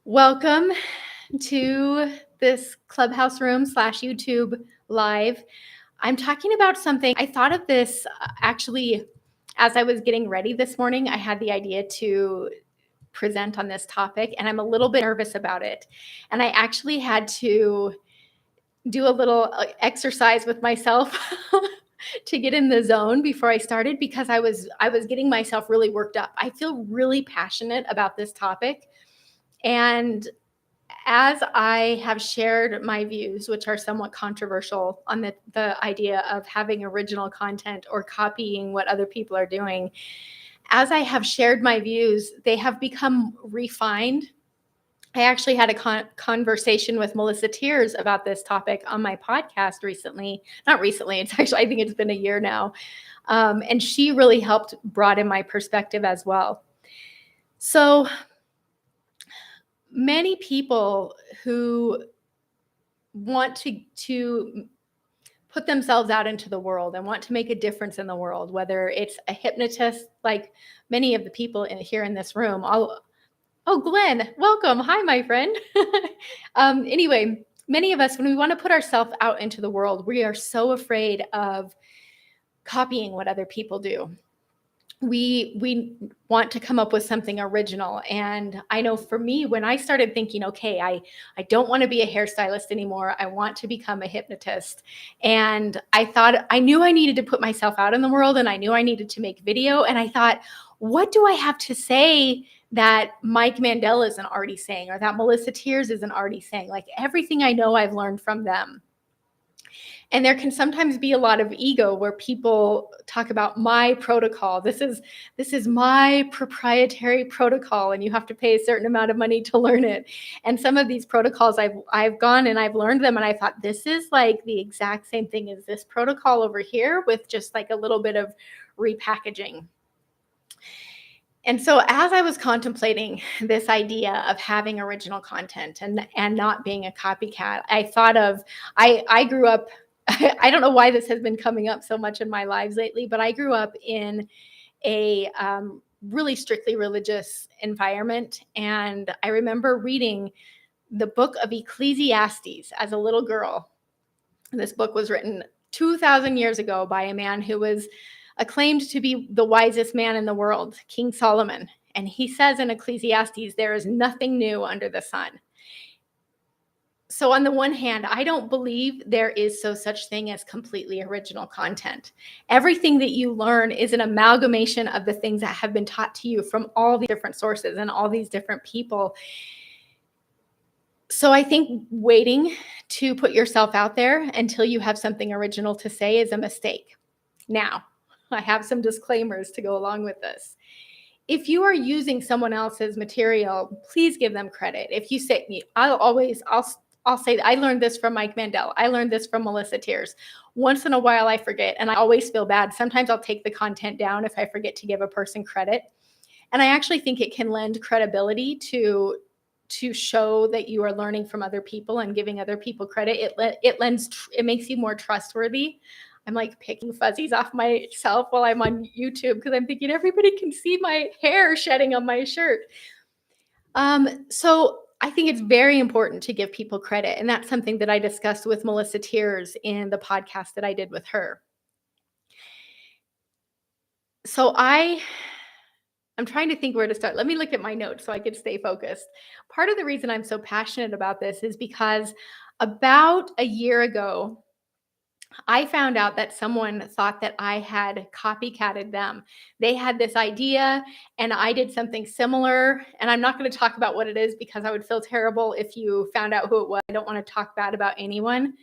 Welcome to this Clubhouse room slash YouTube live. I'm talking about something. I thought of this actually as I was getting ready this morning. I had the idea to present on this topic, and I'm a little bit nervous about it. And I actually had to do a little exercise with myself to get in the zone before I started because I was getting myself really worked up. I feel really passionate about this topic, and as I have shared my views, which are somewhat controversial on the idea of having original content or copying what other people are doing, as I have shared my views, they have become refined. I actually had a conversation with Melissa Tears about this topic on my podcast recently. Not recently, it's actually, I think it's been a year now. And she really helped broaden my perspective as well. So, many people who want to put themselves out into the world and want to make a difference in the world, whether it's a hypnotist, like many of the people here in this room. Oh, Glenn, welcome. Hi, my friend. Anyway, many of us, when we want to put ourselves out into the world, we are so afraid of copying what other people do. We want to come up with something original. And I know for me, when I started thinking, okay, I don't want to be a hairstylist anymore. I want to become a hypnotist. And I thought, I knew I needed to put myself out in the world, and I knew I needed to make video. And I thought, what do I have to say that Mike Mandel isn't already saying, or that Melissa Tears isn't already saying? Like, everything I know I've learned from them. And there can sometimes be a lot of ego where people talk about my protocol. This is my proprietary protocol, and you have to pay a certain amount of money to learn it. And some of these protocols I've gone and I've learned them, and I thought, this is like the exact same thing as this protocol over here, with just like a little bit of repackaging. And so as I was contemplating this idea of having original content and not being a copycat, I thought of, I grew up, I don't know why this has been coming up so much in my lives lately, but I grew up in a really strictly religious environment. And I remember reading the book of Ecclesiastes as a little girl. This book was written 2,000 years ago by a man who was acclaimed to be the wisest man in the world, King Solomon. And he says in Ecclesiastes, there is nothing new under the sun. So on the one hand, I don't believe there is such thing as completely original content. Everything that you learn is an amalgamation of the things that have been taught to you from all these different sources and all these different people. So I think waiting to put yourself out there until you have something original to say is a mistake. Now, I have some disclaimers to go along with this. If you are using someone else's material, please give them credit. If you say me, I'll say I learned this from Mike Mandel. I learned this from Melissa Tears. Once in a while I forget, and I always feel bad. Sometimes I'll take the content down if I forget to give a person credit. And I actually think it can lend credibility to show that you are learning from other people and giving other people credit. It makes you more trustworthy. I'm like picking fuzzies off myself while I'm on YouTube because I'm thinking everybody can see my hair shedding on my shirt. So I think it's very important to give people credit. And that's something that I discussed with Melissa Tears in the podcast that I did with her. So I'm trying to think where to start. Let me look at my notes so I can stay focused. Part of the reason I'm so passionate about this is because about a year ago, I found out that someone thought that I had copycatted them. They had this idea and I did something similar. And I'm not going to talk about what it is because I would feel terrible if you found out who it was. I don't want to talk bad about anyone.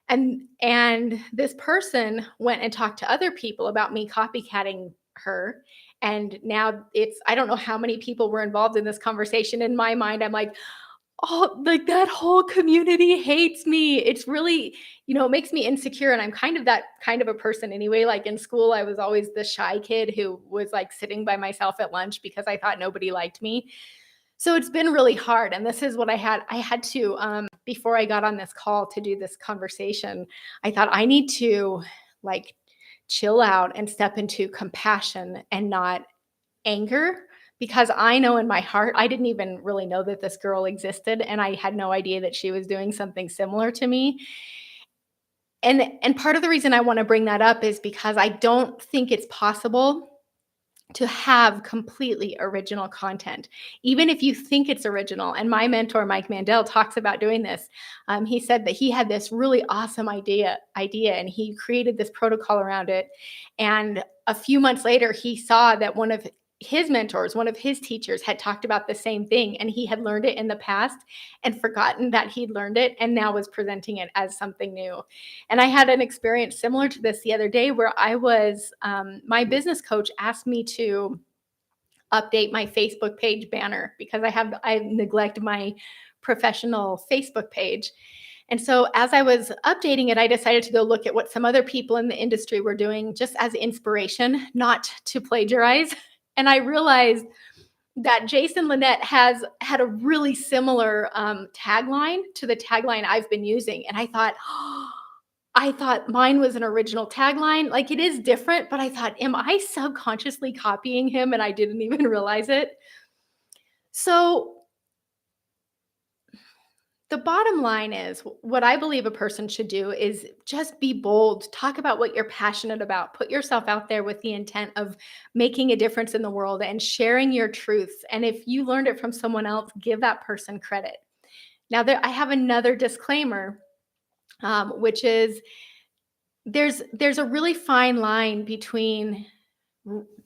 And this person went and talked to other people about me copycatting her. And now I don't know how many people were involved in this conversation. In my mind, I'm like, oh, like that whole community hates me. It's really, it makes me insecure. And I'm kind of that kind of a person anyway. Like in school, I was always the shy kid who was like sitting by myself at lunch because I thought nobody liked me. So it's been really hard. And this is what I had to, before I got on this call to do this conversation, I thought I need to like chill out and step into compassion and not anger, because I know in my heart, I didn't even really know that this girl existed, and I had no idea that she was doing something similar to me. And part of the reason I wanna bring that up is because I don't think it's possible to have completely original content, even if you think it's original. And my mentor, Mike Mandel, talks about doing this. He said that he had this really awesome idea, and he created this protocol around it. And a few months later, he saw that one of his mentors, one of his teachers, had talked about the same thing, and he had learned it in the past and forgotten that he'd learned it, and now was presenting it as something new. And I had an experience similar to this the other day where my business coach asked me to update my Facebook page banner because I neglect my professional Facebook page. And so as I was updating it, I decided to go look at what some other people in the industry were doing just as inspiration, not to plagiarize. And I realized that Jason Linett has had a really similar tagline to the tagline I've been using. And I thought, I thought mine was an original tagline. Like, it is different, but I thought, am I subconsciously copying him and I didn't even realize it? So, the bottom line is what I believe a person should do is just be bold, talk about what you're passionate about, put yourself out there with the intent of making a difference in the world and sharing your truths. And if you learned it from someone else, give that person credit. Now, I have another disclaimer, which is there's a really fine line between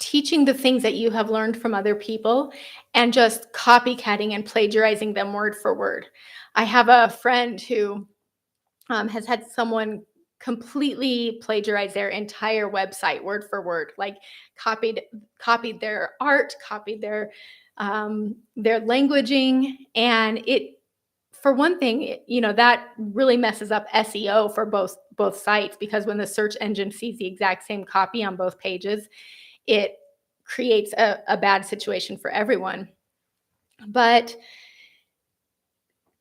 teaching the things that you have learned from other people and just copycatting and plagiarizing them word for word. I have a friend who has had someone completely plagiarize their entire website word for word, like copied copied their art, copied their languaging, and it for one thing, that really messes up SEO for both sites, because when the search engine sees the exact same copy on both pages, it creates a bad situation for everyone. But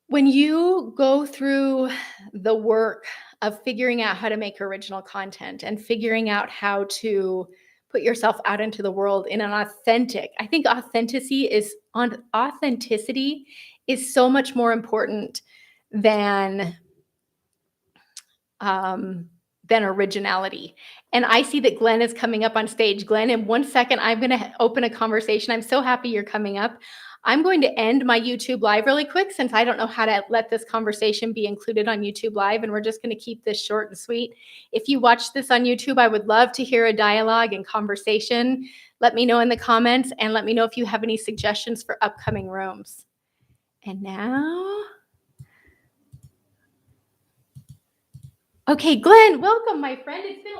when you go through the work of figuring out how to make original content and figuring out how to put yourself out into the world in an I think authenticity is so much more important than um, than originality. And I see that Glenn is coming up on stage. Glenn, in 1 second, I'm going to open a conversation. I'm so happy you're coming up. I'm going to end my YouTube Live really quick since I don't know how to let this conversation be included on YouTube Live, and we're just going to keep this short and sweet. If you watch this on YouTube, I would love to hear a dialogue and conversation. Let me know in the comments, and let me know if you have any suggestions for upcoming rooms. And now, okay, Glenn, welcome, my friend. It's been